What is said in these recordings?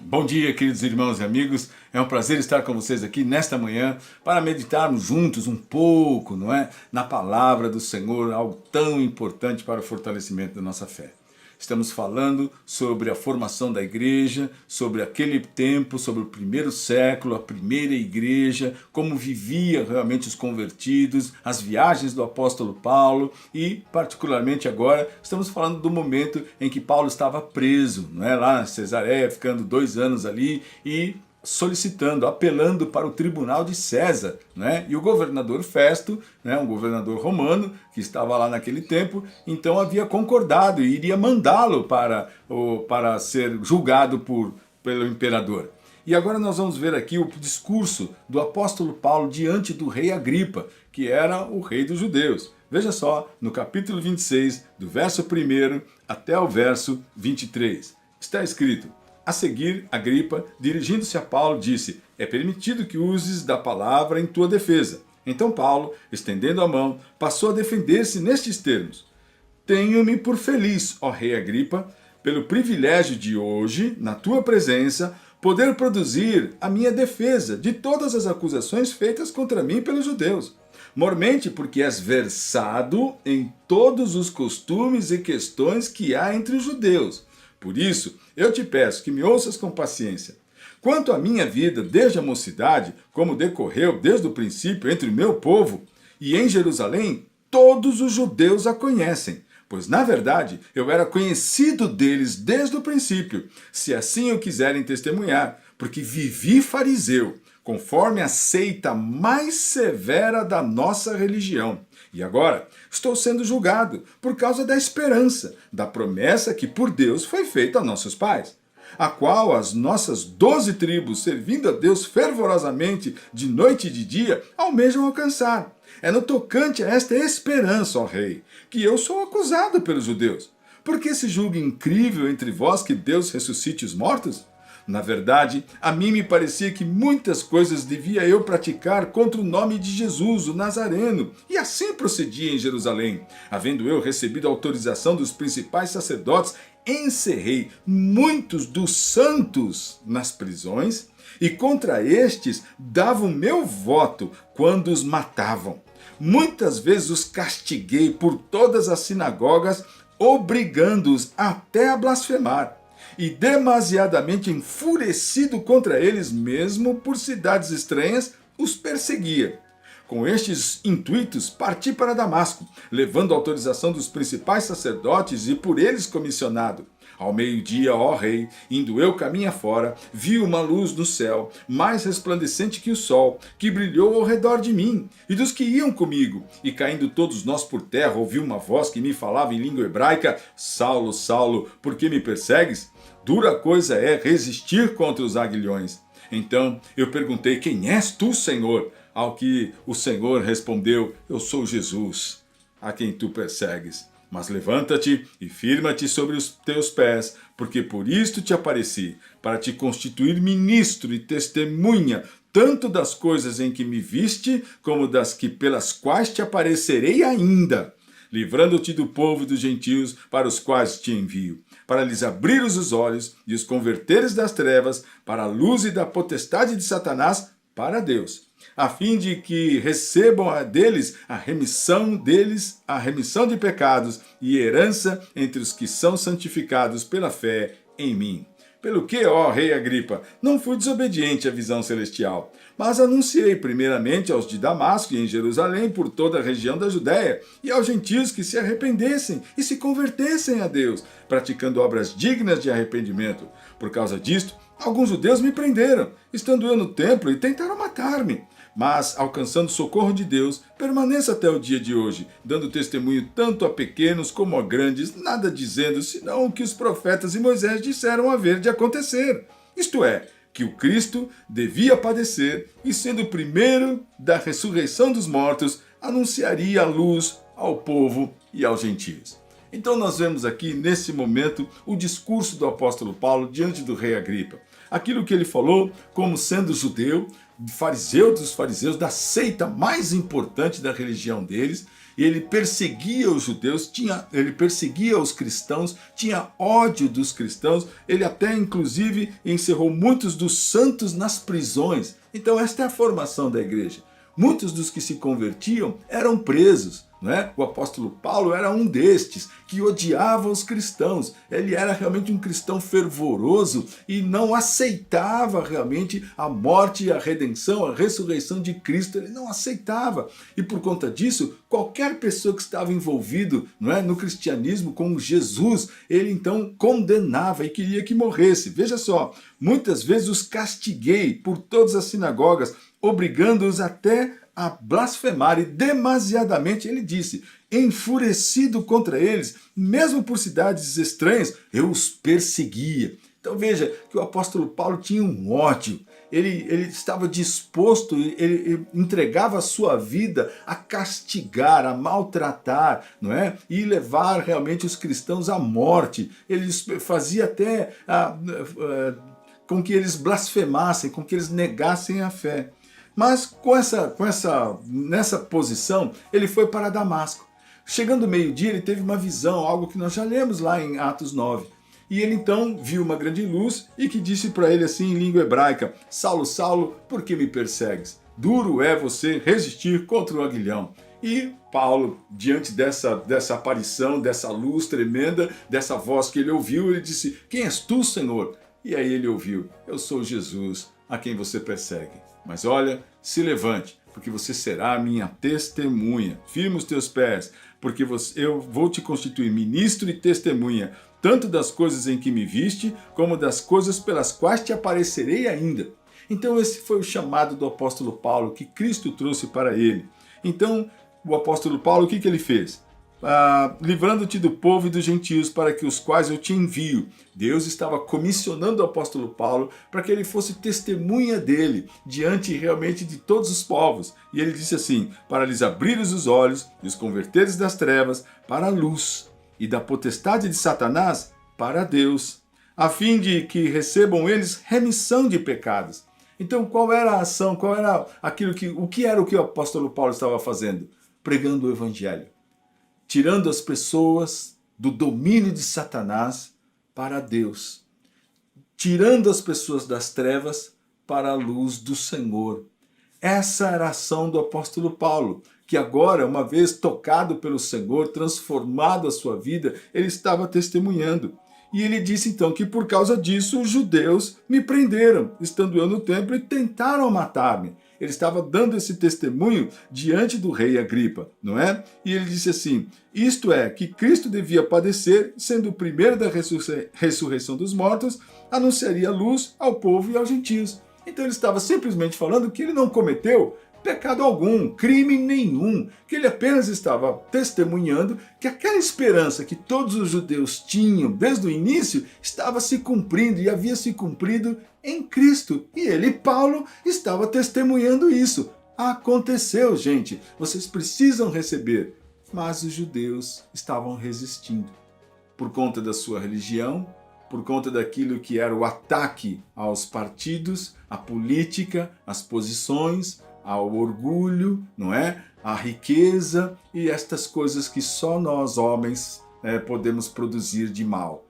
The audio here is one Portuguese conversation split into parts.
Bom dia, queridos irmãos e amigos. É um prazer estar com vocês aqui nesta manhã para meditarmos juntos um pouco, não é, na palavra do Senhor, algo tão importante para o fortalecimento da nossa fé. Estamos falando sobre a formação da igreja, sobre aquele tempo, sobre o primeiro século, a primeira igreja, como vivia realmente os convertidos, as viagens do apóstolo Paulo e, particularmente agora, estamos falando do momento em que Paulo estava preso, não é? Lá na Cesareia, ficando 2 anos ali e solicitando, apelando para o tribunal de César, né? E o governador Festo, né, um governador romano que estava lá naquele tempo, então havia concordado e iria mandá-lo para ser julgado pelo imperador. E agora nós vamos ver aqui o discurso do apóstolo Paulo diante do rei Agripa, que era o rei dos judeus. Veja só, no capítulo 26, do verso 1 até o verso 23. Está escrito: a seguir, Agripa, dirigindo-se a Paulo, disse: é permitido que uses da palavra em tua defesa. Então Paulo, estendendo a mão, passou a defender-se nestes termos: tenho-me por feliz, ó rei Agripa, pelo privilégio de hoje, na tua presença, poder produzir a minha defesa de todas as acusações feitas contra mim pelos judeus. Mormente porque és versado em todos os costumes e questões que há entre os judeus. Por isso, eu te peço que me ouças com paciência. Quanto à minha vida desde a mocidade, como decorreu desde o princípio entre o meu povo, e em Jerusalém, todos os judeus a conhecem, pois na verdade eu era conhecido deles desde o princípio, se assim o quiserem testemunhar, porque vivi fariseu, conforme a seita mais severa da nossa religião. E agora estou sendo julgado por causa da esperança, da promessa que por Deus foi feita a nossos pais, a qual as nossas 12 tribos, servindo a Deus fervorosamente de noite e de dia, almejam alcançar. É no tocante a esta esperança, ó rei, que eu sou acusado pelos judeus. Por que se julga incrível entre vós que Deus ressuscite os mortos? Na verdade, a mim me parecia que muitas coisas devia eu praticar contra o nome de Jesus, o Nazareno, e assim procedia em Jerusalém. Havendo eu recebido autorização dos principais sacerdotes, encerrei muitos dos santos nas prisões, e contra estes dava o meu voto quando os matavam. Muitas vezes os castiguei por todas as sinagogas, obrigando-os até a blasfemar. E demasiadamente enfurecido contra eles mesmo por cidades estranhas, os perseguia. Com estes intuitos, parti para Damasco, levando a autorização dos principais sacerdotes e por eles comissionado. Ao meio-dia, ó rei, indo eu caminho afora, vi uma luz no céu, mais resplandecente que o sol, que brilhou ao redor de mim e dos que iam comigo. E caindo todos nós por terra, ouvi uma voz que me falava em língua hebraica: Saulo, Saulo, por que me persegues? Dura coisa é resistir contra os aguilhões. Então eu perguntei: quem és tu, Senhor? Ao que o Senhor respondeu: eu sou Jesus, a quem tu persegues. Mas levanta-te e firma-te sobre os teus pés, porque por isto te apareci, para te constituir ministro e testemunha, tanto das coisas em que me viste, como das que pelas quais te aparecerei ainda, livrando-te do povo e dos gentios para os quais te envio, para lhes abrires os olhos e os converteres das trevas para a luz e da potestade de Satanás para Deus, a fim de que recebam a remissão de pecados e herança entre os que são santificados pela fé em mim. Pelo que, ó rei Agripa, não fui desobediente à visão celestial, mas anunciei primeiramente aos de Damasco e em Jerusalém por toda a região da Judéia e aos gentios que se arrependessem e se convertessem a Deus, praticando obras dignas de arrependimento. Por causa disto, alguns judeus me prenderam, estando eu no templo, e tentaram matar-me. Mas, alcançando socorro de Deus, permaneço até o dia de hoje, dando testemunho tanto a pequenos como a grandes, nada dizendo, senão o que os profetas e Moisés disseram haver de acontecer. Isto é, que o Cristo devia padecer e, sendo o primeiro da ressurreição dos mortos, anunciaria a luz ao povo e aos gentios. Então nós vemos aqui, nesse momento, o discurso do apóstolo Paulo diante do rei Agripa. Aquilo que ele falou como sendo judeu, fariseu dos fariseus, da seita mais importante da religião deles, ele perseguia os judeus, ele perseguia os cristãos, tinha ódio dos cristãos, ele até inclusive encerrou muitos dos santos nas prisões. Então esta é a formação da igreja. Muitos dos que se convertiam eram presos, não é? O apóstolo Paulo era um destes, que odiava os cristãos. Ele era realmente um cristão fervoroso e não aceitava realmente a morte e a redenção, a ressurreição de Cristo. Ele não aceitava. E por conta disso, qualquer pessoa que estava envolvido, não é, no cristianismo com Jesus, ele então condenava e queria que morresse. Veja só, muitas vezes os castiguei por todas as sinagogas, obrigando-os até a blasfemarem demasiadamente. Ele disse, enfurecido contra eles, mesmo por cidades estranhas, eu os perseguia. Então veja que o apóstolo Paulo tinha um ódio. Ele estava disposto, ele entregava a sua vida a castigar, a maltratar, não é? E levar realmente os cristãos à morte. Ele fazia até com que eles blasfemassem, com que eles negassem a fé. Mas nessa posição, ele foi para Damasco. Chegando ao meio-dia, ele teve uma visão, algo que nós já lemos lá em Atos 9. E ele então viu uma grande luz e que disse para ele assim em língua hebraica, Saulo, Saulo, por que me persegues? Duro é você resistir contra o aguilhão. E Paulo, diante dessa aparição, dessa luz tremenda, dessa voz que ele ouviu, ele disse, quem és tu, Senhor? E aí ele ouviu, eu sou Jesus, a quem você persegue. Mas olha, se levante, porque você será a minha testemunha. Firma os teus pés, porque eu vou te constituir ministro e testemunha, tanto das coisas em que me viste, como das coisas pelas quais te aparecerei ainda. Então esse foi o chamado do apóstolo Paulo, que Cristo trouxe para ele. Então o apóstolo Paulo, o que ele fez? Livrando-te do povo e dos gentios, para que os quais eu te envio. Deus estava comissionando o apóstolo Paulo para que ele fosse testemunha dele, diante realmente de todos os povos. E ele disse assim, para lhes abrires os olhos e os converteres das trevas para a luz, e da potestade de Satanás para Deus, a fim de que recebam eles remissão de pecados. Então qual era a ação, o que era o que o apóstolo Paulo estava fazendo? Pregando o evangelho. Tirando as pessoas do domínio de Satanás para Deus. Tirando as pessoas das trevas para a luz do Senhor. Essa era a ação do apóstolo Paulo, que agora, uma vez tocado pelo Senhor, transformado a sua vida, ele estava testemunhando. E ele disse então que por causa disso os judeus me prenderam, estando eu no templo, e tentaram matar-me. Ele estava dando esse testemunho diante do rei Agripa, não é? E ele disse assim, isto é, que Cristo devia padecer, sendo o primeiro da ressurreição dos mortos, anunciaria luz ao povo e aos gentios. Então ele estava simplesmente falando que ele não cometeu pecado algum, crime nenhum, que ele apenas estava testemunhando que aquela esperança que todos os judeus tinham desde o início estava se cumprindo e havia se cumprido em Cristo. E ele, Paulo, estava testemunhando isso. Aconteceu, gente, vocês precisam receber. Mas os judeus estavam resistindo por conta da sua religião, por conta daquilo que era o ataque aos partidos, à política, às posições, ao orgulho, não é? À riqueza e estas coisas que só nós homens podemos produzir de mal.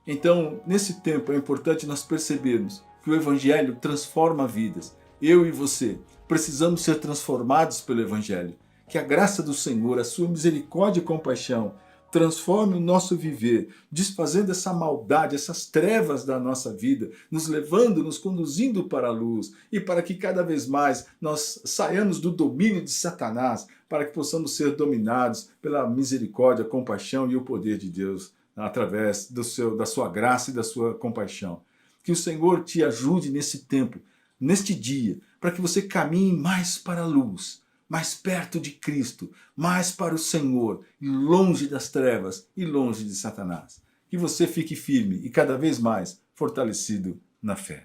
Então, nesse tempo é importante nós percebermos que o Evangelho transforma vidas. Eu e você precisamos ser transformados pelo Evangelho. Que a graça do Senhor, a sua misericórdia e compaixão transforme o nosso viver, desfazendo essa maldade, essas trevas da nossa vida, nos levando, nos conduzindo para a luz e para que cada vez mais nós saiamos do domínio de Satanás, para que possamos ser dominados pela misericórdia, compaixão e o poder de Deus através da sua graça e da sua compaixão. Que o Senhor te ajude nesse tempo, neste dia, para que você caminhe mais para a luz, mais perto de Cristo, mais para o Senhor, e longe das trevas e longe de Satanás. Que você fique firme e cada vez mais fortalecido na fé.